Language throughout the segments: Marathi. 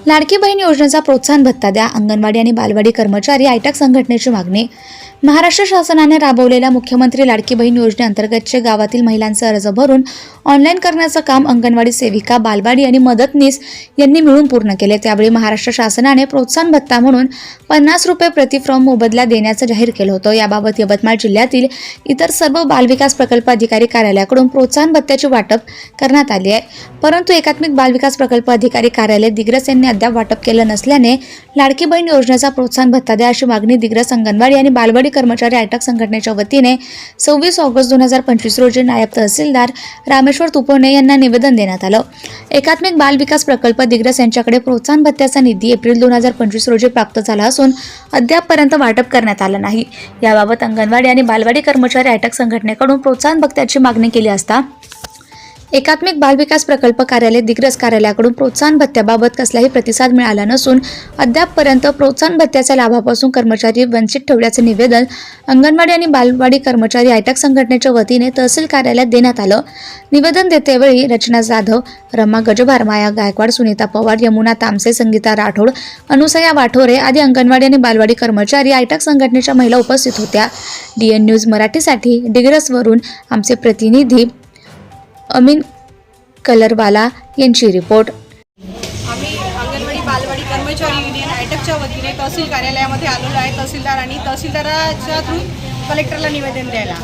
लाडकी बहीण योजनेचा प्रोत्साहन भत्ता द्या, अंगणवाडी आणि बालवाडी कर्मचारी आयटक संघटनेची मागणी. महाराष्ट्र शासनाने राबवलेल्या मुख्यमंत्री लाडकी बहीण योजनेअंतर्गतचे गावातील महिलांचे अर्ज भरून ऑनलाईन करण्याचं काम अंगणवाडी सेविका, बालवाडी आणि मदतनीस यांनी मिळून पूर्ण केले. त्यावेळी महाराष्ट्र शासनाने प्रोत्साहन भत्ता म्हणून 50 रुपये प्रति फॉर्म मोबदला देण्याचं जाहीर केलं होतं. याबाबत यवतमाळ जिल्ह्यातील इतर सर्व बालविकास प्रकल्प अधिकारी कार्यालयाकडून प्रोत्साहन भत्त्याची वाटप करण्यात आली आहे. परंतु एकात्मिक बालविकास प्रकल्प अधिकारी कार्यालय दिग्रस यांनी अद्याप वाटप केलं नसल्याने लाडकी बहीण योजनेचा प्रोत्साहन भत्ता द्या अशी मागणी दिग्रस अंगणवाडी आणि बालवाडी कर्मचारी आयटक संघटनेच्या वतीने 26 ऑगस्ट 2025 रोजी नायब तहसीलदार रामेश्वर तुपोने यांना निवेदन देण्यात आलं. एकात्मिक बाल विकास प्रकल्प दिग्रस यांच्याकडे प्रोत्साहन भत्त्याचा निधी एप्रिल 2025 रोजी प्राप्त झाला असून अद्यापपर्यंत वाटप करण्यात आलं नाही. याबाबत अंगणवाडी आणि बालवाडी कर्मचारी आयटक संघटनेकडून प्रोत्साहन भत्त्याची मागणी केली असता एकात्मिक बालविकास प्रकल्प कार्यालय दिग्रस कार्यालयाकडून प्रोत्साहन भत्त्याबाबत कसलाही प्रतिसाद मिळाला नसून अद्यापपर्यंत प्रोत्साहन भत्त्याच्या लाभापासून कर्मचारी वंचित ठेवल्याचे निवेदन अंगणवाडी आणि बालवाडी कर्मचारी आयटक संघटनेच्या वतीने तहसील कार्यालयात देण्यात आलं. निवेदन देतेवेळी रचना जाधव, रमा गजभार, माया गायकवाड, सुनीता पवार, यमुना तामसे, संगीता राठोड, अनुसया वाठोरे आदी अंगणवाडी आणि बालवाडी कर्मचारी आयटक संघटनेच्या महिला उपस्थित होत्या. DN न्यूज मराठीसाठी दिग्रसवरून आमचे प्रतिनिधी अमीन कलरवाला यांची रिपोर्ट. आम्ही अंगणवाडी बालवाडी कर्मचारी युनियन आयटकच्या वतीने तहसील कार्यालयामध्ये आलेलो आहे. तहसीलदार आणि तहसीलदाराच्या थ्रू कलेक्टरला निवेदन द्यायला.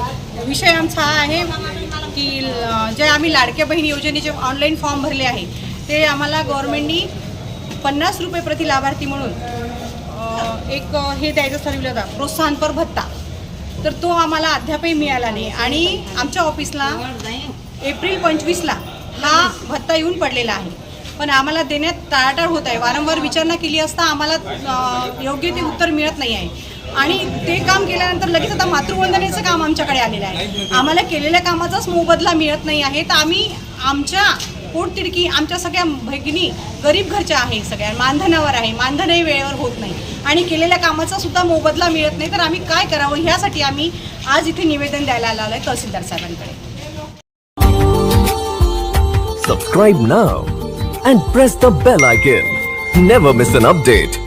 विषय आमचा हा आहे की जे आम्ही लाडक्या बहीण योजनेचे ऑनलाईन फॉर्म भरले आहे ते आम्हाला गव्हर्नमेंटनी 50 रुपये प्रति लाभार्थी म्हणून एक हे द्यायचं ठरवलं होतं, प्रोत्साहनपर भत्ता. तर तो आम्हाला अद्यापही मिळाला नाही आणि आमच्या ऑफिसला एप्रिल 25ला हा भत्ता येऊन पडलेला आहे. पण आम्हाला देण्यात टाळाटाळ होत आहे. वारंवार विचारणा केली असता आम्हाला योग्य ते उत्तर मिळत नाही आहे. आणि ते काम केल्यानंतर लगेच आता मातृवंदनेचं काम आमच्याकडे आलेलं आहे. आम्हाला केलेल्या कामाचाच मोबदला मिळत नाही आहे. तर आम्ही आमच्या पोटतिडकी आमच्या सगळ्या भगिनी गरीब घरच्या आहे, सगळ्या मानधनावर आहे, मानधनही वेळेवर होत नाही आणि केलेल्या कामाचा सुद्धा मोबदला मिळत नाही. तर आम्ही काय करावं ह्यासाठी आम्ही आज इथे निवेदन द्यायला आलो आहे तहसीलदार साहेबांकडे. Subscribe now and press the bell icon. Never miss an update.